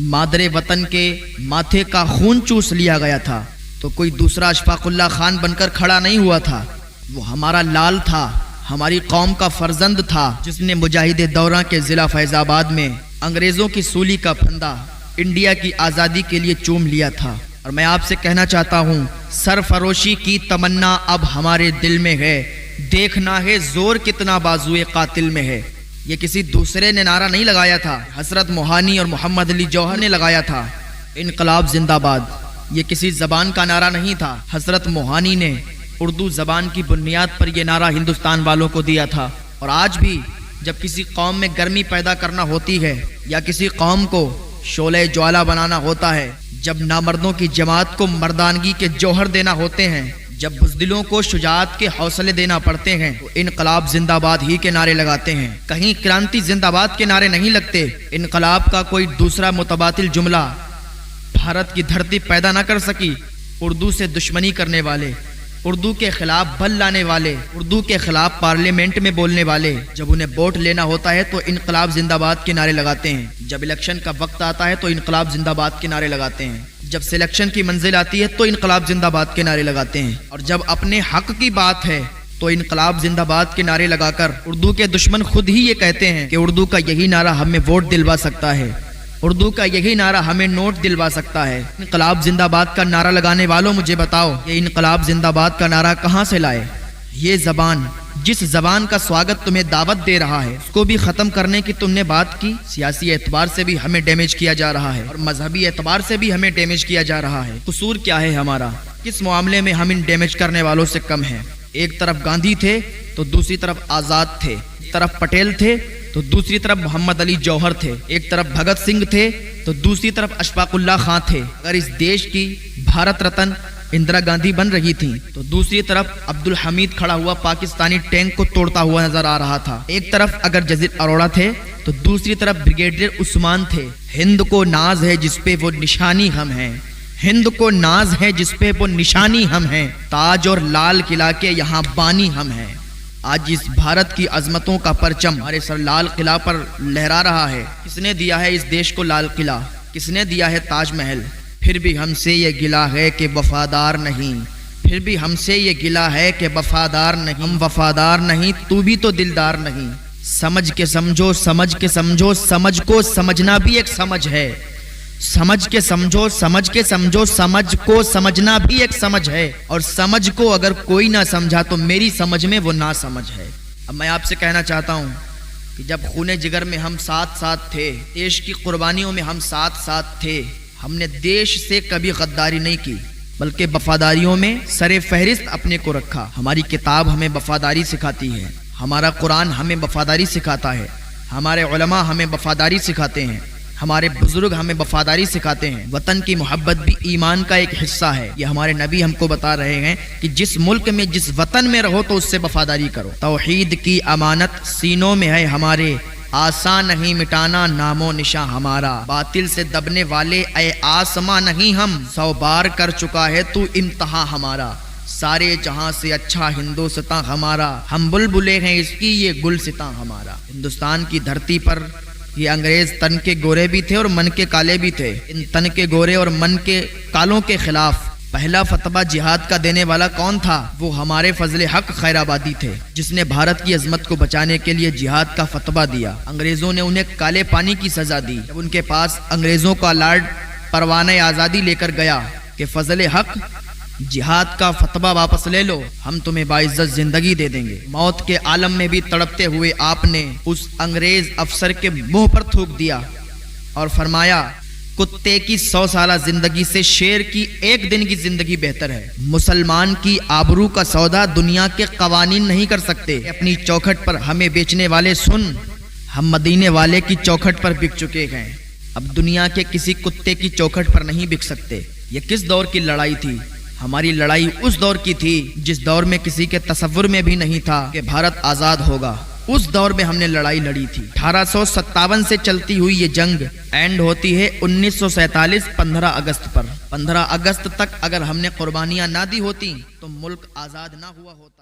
मादरे वतन के माथे का खून चूस लिया गया था तो कोई दूसरा अशफाक उल्लाह खान बनकर खड़ा नहीं हुआ था। वो हमारा लाल था, हमारी कौम का फर्जंद था, जिसने मुजाहिदे दौरा के ज़िला फैज़ाबाद में अंग्रेज़ों की सूली का फंदा इंडिया की आज़ादी के लिए चूम लिया था। और मैं आपसे कहना चाहता हूँ, सरफरोशी की तमन्ना अब हमारे दिल में है, देखना है जोर कितना बाजुए कातिल में है। ये किसी दूसरे ने नारा नहीं लगाया था, हसरत मोहानी और मोहम्मद अली जौहर ने लगाया था। इनकलाब जिंदाबाद ये किसी ज़बान का नारा नहीं था, हसरत मोहानी ने उर्दू ज़बान की बुनियाद पर यह नारा हिंदुस्तान वालों को दिया था। और आज भी जब किसी कौम में गर्मी पैदा करना होती है या किसी कौम को शोले ज्वाला बनाना होता है, जब नामर्दों की जमात को मर्दानगी के जौहर देना होते हैं, जब बुज़दिलों को शुजाअत के हौसले देना पड़ते हैं, तो इनकलाब जिंदाबाद ही के नारे लगाते हैं। कहीं क्रांति जिंदाबाद के नारे नहीं लगते। इनकलाब का कोई दूसरा मुतबातिल जुमला भारत की धरती पैदा न कर सकी। उर्दू से दुश्मनी करने वाले, उर्दू के खिलाफ बल लाने वाले, उर्दू के खिलाफ पार्लियामेंट में बोलने वाले, जब उन्हें वोट लेना होता है तो इनकलाब जिंदाबाद के नारे लगाते हैं। जब इलेक्शन का वक्त आता है तो इनकलाब जिंदाबाद के नारे लगाते हैं। जब सिलेक्शन की मंजिल आती है तो इनकलाब जिंदाबाद के नारे लगाते हैं। और जब अपने हक की बात है तो इनकलाब जिंदाबाद के नारे लगाकर उर्दू के दुश्मन खुद ही ये कहते हैं कि उर्दू का यही नारा हमें वोट दिलवा सकता है, उर्दू का यही नारा हमें नोट दिलवा सकता है। इनकलाब जिंदाबाद का नारा लगाने वालों, मुझे बताओ, ये इनकलाब जिंदाबाद का नारा कहाँ से लाए? ये जबान, जिस जबान का स्वागत तुम्हें दावत दे रहा है, उसको भी खत्म करने की तुमने बात की। सियासी एतबार से भी हमें डैमेज किया जा रहा है और मजहबी एतबार से भी हमें डैमेज किया जा रहा है। कसूर क्या है हमारा? किस मामले में हम इन डैमेज करने वालों से कम हैं? एक तरफ गांधी थे तो दूसरी तरफ आजाद थे, एक तरफ पटेल थे तो दूसरी तरफ मोहम्मद अली जौहर थे, एक तरफ भगत सिंह थे तो दूसरी तरफ अशफाक उल्लाह खां थे। अगर इस देश की भारत रत्न इंदिरा गांधी बन रही थी तो दूसरी तरफ अब्दुल हमीद खड़ा हुआ पाकिस्तानी टैंक को तोड़ता हुआ नजर आ रहा था। एक तरफ अगर जजीर अरोड़ा थे तो दूसरी तरफ ब्रिगेडियर उस्मान थे। हिंद को नाज है जिस पे वो निशानी हम हैं, हिंद को नाज है जिस पे वो निशानी हम हैं, ताज और लाल किला के यहाँ बानी हम हैं। आज इस भारत की अजमतों का परचम हमारे सर लाल किला पर लहरा रहा है। किसने दिया है इस देश को लाल किला? किसने दिया है ताजमहल? फिर भी हमसे ये गिला है कि वफादार नहीं, फिर भी हमसे ये गिला है कि वफादार नहीं। हम वफादार नहीं, तू भी तो दिलदार नहीं। समझ के समझो, समझ के समझो, समझ को समझना भी एक समझ है। समझ के समझो, समझ के समझो, समझ को समझना भी एक समझ है। और समझ को अगर कोई ना समझा तो मेरी समझ में वो ना समझ है। अब मैं आपसे कहना चाहता हूँ कि जब खूने जिगर में हम साथ साथ थे, देश की कुर्बानियों में हम साथ साथ थे, हमने देश से कभी गद्दारी नहीं की, बल्कि वफादारियों में सरे फहरिस्त अपने को रखा। हमारी किताब हमें वफादारी सिखाती है, हमारा कुरान हमें वफादारी सिखाता है, हमारे उलमा हमें वफादारी सिखाते हैं, हमारे बुजुर्ग हमें वफादारी सिखाते हैं। वतन की मोहब्बत भी ईमान का एक हिस्सा है। ये हमारे नबी हमको बता रहे हैं कि जिस मुल्क में, जिस वतन में रहो तो उससे वफादारी करो। तौहीद की अमानत सीनों में है हमारे, आसान नहीं मिटाना नामो निशा हमारा। बातिल से दबने वाले ए आसमां नहीं हम, 100 बार कर चुका है तू इम्तहा हमारा। सारे जहां से अच्छा हिंदुस्तान हमारा, हम बुलबुले हैं इसकी ये गुलसितां हमारा। हिंदुस्तान की धरती पर ये अंग्रेज तन के गोरे भी थे और मन के काले भी थे। इन तन के गोरे और मन के कालों के खिलाफ पहला फतवा जिहाद का देने वाला कौन था? वो हमारे फजले हक खैराबादी थे, जिसने भारत की अजमत को बचाने के लिए जिहाद का फतवा दिया। अंग्रेजों ने उन्हें काले पानी की सजा दी। जब उनके पास अंग्रेजों का लॉर्ड परवाने आज़ादी लेकर गया कि फजले हक जिहाद का फतवा वापस ले लो, हम तुम्हें बाइज्जत जिंदगी दे देंगे। मौत के आलम में भी तड़पते हुए आपने उस अंग्रेज अफसर के मुंह पर थूक दिया और फरमाया, कुत्ते की 100 साला जिंदगी से शेर की 1 दिन की जिंदगी बेहतर है। मुसलमान की आबरू का सौदा दुनिया के कवानीन नहीं कर सकते। अपनी चौखट पर हमें बेचने वाले सुन, हम मदीने वाले की चौखट पर बिक चुके हैं। अब दुनिया के किसी कुत्ते की चौखट पर नहीं बिक सकते। ये किस दौर की लड़ाई थी? हमारी लड़ाई उस दौर की थी जिस दौर में किसी के तसव्वुर में भी नहीं था कि भारत आजाद होगा। उस दौर में हमने लड़ाई लड़ी थी। 1857 से चलती हुई ये जंग एंड होती है 1947 15 अगस्त पर। 15 अगस्त तक अगर हमने कुर्बानियां ना दी होती तो मुल्क आजाद ना हुआ होता।